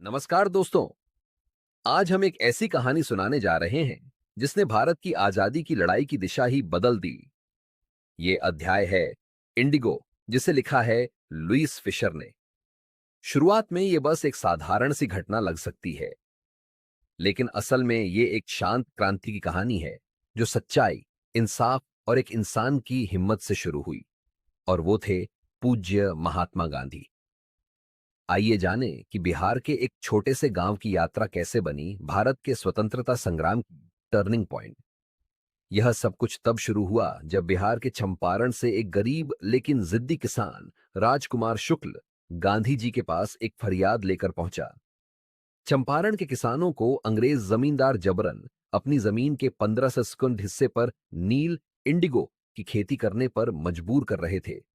नमस्कार दोस्तों। आज हम एक ऐसी कहानी सुनाने जा रहे हैं जिसने भारत की आजादी की लड़ाई की दिशा ही बदल दी। ये अध्याय है इंडिगो, जिसे लिखा है लुईस फिशर ने। शुरुआत में ये बस एक साधारण सी घटना लग सकती है, लेकिन असल में ये एक शांत क्रांति की कहानी है जो सच्चाई, इंसाफ और एक इंसान की हिम्मत से शुरू हुई। और वो थे पूज्य महात्मा गांधी। आइए जाने कि बिहार के एक छोटे से गांव की यात्रा कैसे बनी भारत के स्वतंत्रता संग्राम की टर्निंग पॉइंट। यह सब कुछ तब शुरू हुआ जब बिहार के चंपारण से एक गरीब लेकिन जिद्दी किसान राजकुमार शुक्ल गांधी जी के पास एक फरियाद लेकर पहुंचा। चंपारण के किसानों को अंग्रेज जमींदार जबरन अपनी जमीन के 15 हिस्से पर नील इंडिगो की खेती करने पर मजबूर कर रहे थे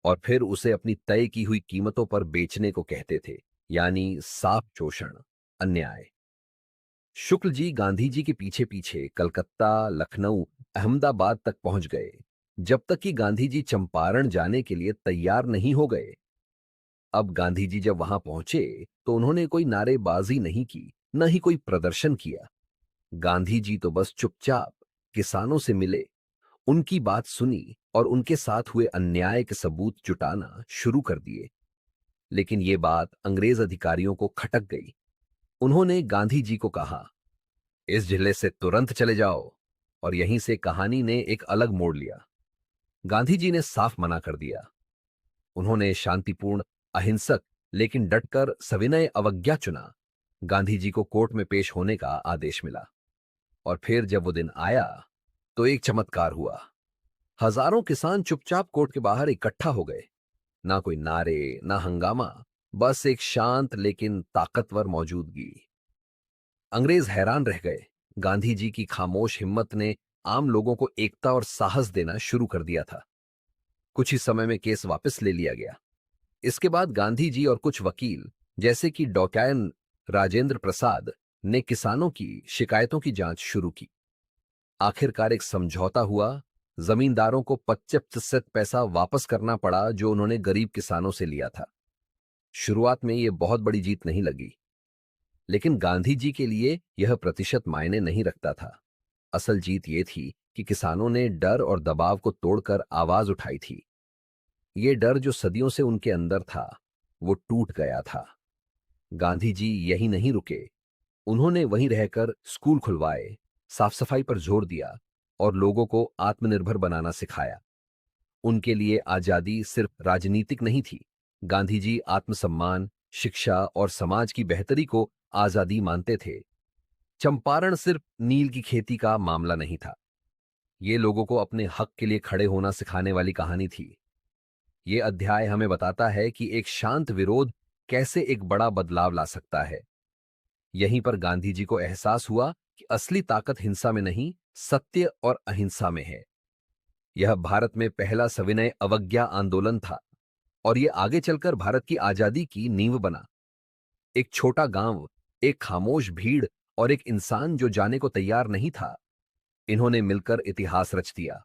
और फिर उसे अपनी तय की हुई कीमतों पर बेचने को कहते थे, यानी साफ शोषण, अन्याय। शुक्ल जी गांधी जी के पीछे पीछे कलकत्ता, लखनऊ, अहमदाबाद तक पहुंच गए, जब तक कि गांधी जी चंपारण जाने के लिए तैयार नहीं हो गए। अब गांधी जी जब वहां पहुंचे तो उन्होंने कोई नारेबाजी नहीं की, न ही कोई प्रदर्शन किया। गांधी जी तो बस चुपचाप किसानों से मिले, उनकी बात सुनी और उनके साथ हुए अन्याय के सबूत जुटाना शुरू कर दिए। लेकिन ये बात अंग्रेज अधिकारियों को खटक गई। उन्होंने गांधी जी को कहा, इस जिले से तुरंत चले जाओ। और यहीं से कहानी ने एक अलग मोड़ लिया। गांधी जी ने साफ मना कर दिया। उन्होंने शांतिपूर्ण, अहिंसक लेकिन डटकर सविनय अवज्ञा चुना। गांधी जी को कोर्ट में पेश होने का आदेश मिला। और फिर जब वो दिन आया तो एक चमत्कार हुआ। हजारों किसान चुपचाप कोर्ट के बाहर इकट्ठा हो गए। ना कोई नारे, ना हंगामा, बस एक शांत लेकिन ताकतवर मौजूदगी। अंग्रेज हैरान रह गए। गांधी जी की खामोश हिम्मत ने आम लोगों को एकता और साहस देना शुरू कर दिया था। कुछ ही समय में केस वापस ले लिया गया। इसके बाद गांधी जी और कुछ वकील, जैसे कि डॉकैन राजेंद्र प्रसाद, ने किसानों की शिकायतों की जांच शुरू की। आखिरकार एक समझौता हुआ। जमींदारों को 25% पैसा वापस करना पड़ा जो उन्होंने गरीब किसानों से लिया था। शुरुआत में यह बहुत बड़ी जीत नहीं लगी, लेकिन गांधी जी के लिए यह प्रतिशत मायने नहीं रखता था। असल जीत यह थी कि किसानों ने डर और दबाव को तोड़कर आवाज उठाई थी। ये डर जो सदियों से उनके अंदर था, वो टूट गया था। गांधी जी यही नहीं रुके। उन्होंने वहीं रहकर स्कूल खुलवाए, साफ सफाई पर जोर दिया और लोगों को आत्मनिर्भर बनाना सिखाया। उनके लिए आजादी सिर्फ राजनीतिक नहीं थी। गांधी जी आत्मसम्मान, शिक्षा और समाज की बेहतरी को आजादी मानते थे। चंपारण सिर्फ नील की खेती का मामला नहीं था। ये लोगों को अपने हक के लिए खड़े होना सिखाने वाली कहानी थी। ये अध्याय हमें बताता है कि एक शांत विरोध कैसे एक बड़ा बदलाव ला सकता है। यहीं पर गांधी जी को एहसास हुआ कि असली ताकत हिंसा में नहीं, सत्य और अहिंसा में है। यह भारत में पहला सविनय अवज्ञा आंदोलन था और यह आगे चलकर भारत की आजादी की नींव बना। एक छोटा गांव, एक खामोश भीड़ और एक इंसान जो जाने को तैयार नहीं था, इन्होंने मिलकर इतिहास रच दिया।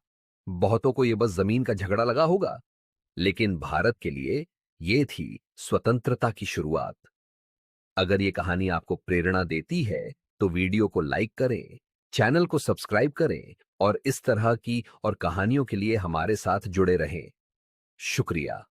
बहुतों को यह बस जमीन का झगड़ा लगा होगा, लेकिन भारत के लिए यह थी स्वतंत्रता की शुरुआत। अगर ये कहानी आपको प्रेरणा देती है तो वीडियो को लाइक करें, चैनल को सब्सक्राइब करें और इस तरह की और कहानियों के लिए हमारे साथ जुड़े रहें। शुक्रिया।